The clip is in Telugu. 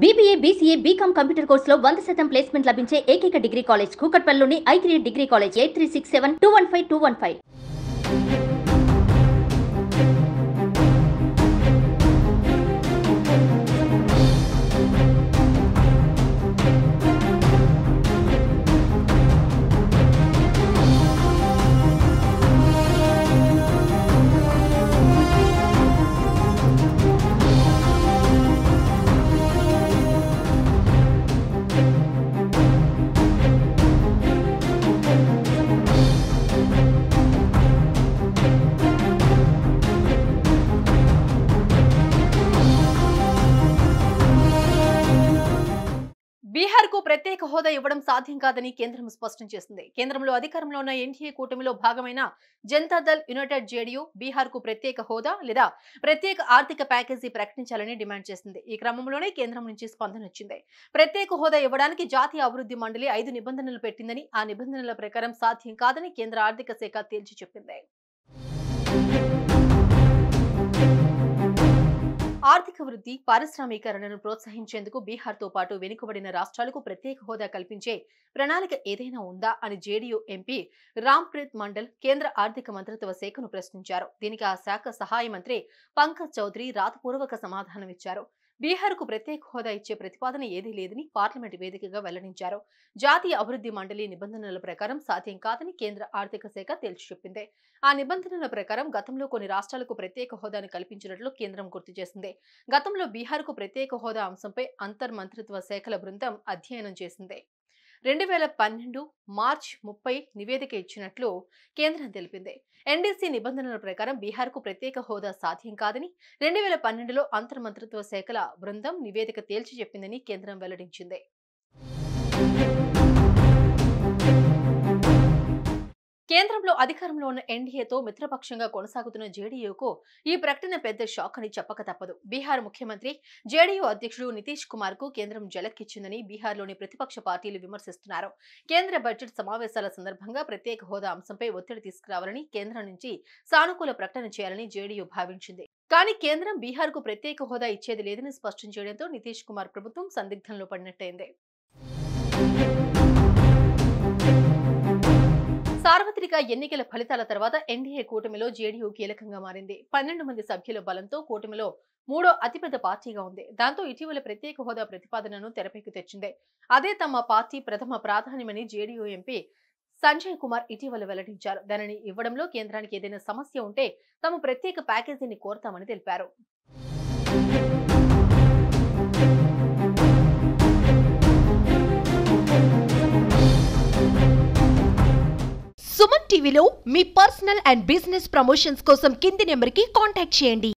BBA, BCA, BCom కంప్యూటర్ కోర్సులో 100% ప్లేస్మెంట్ లభించే ఏకైక డిగ్రీ కాలేజ్ కూకట్పల్లిలోని I3 డిగ్రీ కాలేజ్ 8367215215. బీహార్కు ప్రత్యేక హోదా ఇవ్వడం సాధ్యం కాదని కేంద్రం స్పష్టం చేసింది. కేంద్రంలో అధికారంలో ఉన్న ఎన్డీఏ కూటమిలో భాగమైన జనతాదళ్ యునైటెడ్ జేడీయూ బీహార్కు ప్రత్యేక హోదా లేదా ప్రత్యేక ఆర్థిక ప్యాకేజీ ప్రకటించాలని డిమాండ్ చేసింది. ఈ క్రమంలోనే కేంద్రం నుంచి స్పందన వచ్చింది. ప్రత్యేక హోదా ఇవ్వడానికి జాతీయ అభివృద్ధి మండలి 5 నిబంధనలు పెట్టిందని, ఆ నిబంధనల ప్రకారం సాధ్యం కాదని కేంద్ర ఆర్థిక శాఖ తేల్చి చెప్పింది. ఆర్థిక వృద్ధి, పారిశ్రామికీకరణను ప్రోత్సహించేందుకు బీహార్తో పాటు వెనుకబడిన రాష్ట్రాలకు ప్రత్యేక హోదా కల్పించే ప్రణాళిక ఏదైనా ఉందా అని జేడీయూ ఎంపీ రామ్ప్రీత్ మండల్ కేంద్ర ఆర్థిక మంత్రిత్వ శాఖను ప్రశ్నించారు. దీనికి ఆ శాఖ సహాయ మంత్రి పంకజ్ చౌదరి రాతపూర్వక సమాధానం ఇచ్చారు. బీహార్కు ప్రత్యేక హోదా ఇచ్చే ప్రతిపాదన ఏదీ లేదని పార్లమెంట్ వేదికగా వెల్లడించారు. జాతీయ అభివృద్ధి మండలి నిబంధనల ప్రకారం సాధ్యం కాదని కేంద్ర ఆర్థిక శాఖ తేల్చి చెప్పింది. ఆ నిబంధనల ప్రకారం గతంలో కొన్ని రాష్ట్రాలకు ప్రత్యేక హోదాను కల్పించినట్లు కేంద్రం గుర్తు చేసింది. గతంలో బీహార్కు ప్రత్యేక హోదా అంశంపై అంతర్ మంత్రిత్వ శాఖల బృందం అధ్యయనం చేసింది. 2012 మార్చి 30 నివేదిక ఇచ్చినట్లు కేంద్రం తెలిపింది. ఎన్డీసీ నిబంధనల ప్రకారం బీహార్కు ప్రత్యేక హోదా సాధ్యం కాదని 2012లో అంతర్ మంత్రిత్వ శాఖల బృందం నివేదిక తేల్చి చెప్పిందని కేంద్రం వెల్లడించింది. కేంద్రంలో అధికారంలో ఉన్న ఎన్డీఏతో మిత్రపక్షంగా కొనసాగుతున్న జేడీయూకు ఈ ప్రకటన పెద్ద షాక్ అని చెప్పక తప్పదు. బీహార్ ముఖ్యమంత్రి జేడీయూ అధ్యక్షుడు నితీష్ కుమార్ కు కేంద్రం జలక్కిచ్చిందని బీహార్లోని ప్రతిపక్ష పార్టీలు విమర్శిస్తున్నారు. కేంద్ర బడ్జెట్ సమావేశాల సందర్భంగా ప్రత్యేక హోదా అంశంపై ఒత్తిడి తీసుకురావాలని, కేంద్రం నుంచి సానుకూల ప్రకటన చేయాలని జేడీయూ భావించింది. కానీ కేంద్రం బీహార్కు ప్రత్యేక హోదా ఇచ్చేది లేదని స్పష్టం చేయడంతో నితీష్ కుమార్ ప్రభుత్వం సందిగ్ధంలో పడినట్టయింది. సార్వత్రిక ఎన్నికల ఫలితాల తర్వాత ఎన్డీఏ కూటమిలో జేడీయూ కీలకంగా మారింది. 12 మంది సభ్యుల బలంతో కూటమిలో 3వ అతిపెద్ద పార్టీగా ఉంది. దాంతో ఇటీవల ప్రత్యేక హోదా ప్రతిపాదనను తెరపైకి తెచ్చింది. అదే తమ పార్టీ ప్రథమ ప్రాధాన్యమని జేడీయూ ఎంపీ సంజయ్ కుమార్ ఇటీవల వెల్లడించారు. దానిని ఇవ్వడంలో కేంద్రానికి ఏదైనా సమస్య ఉంటే తాము ప్రత్యేక ప్యాకేజీని కోరతామని తెలిపారు. సుమన్ టీవీలో మీ పర్సనల్ అండ్ బిజినెస్ ప్రమోషన్స్ కోసం కింది నెంబర్కి కాంటాక్ట్ చేయండి.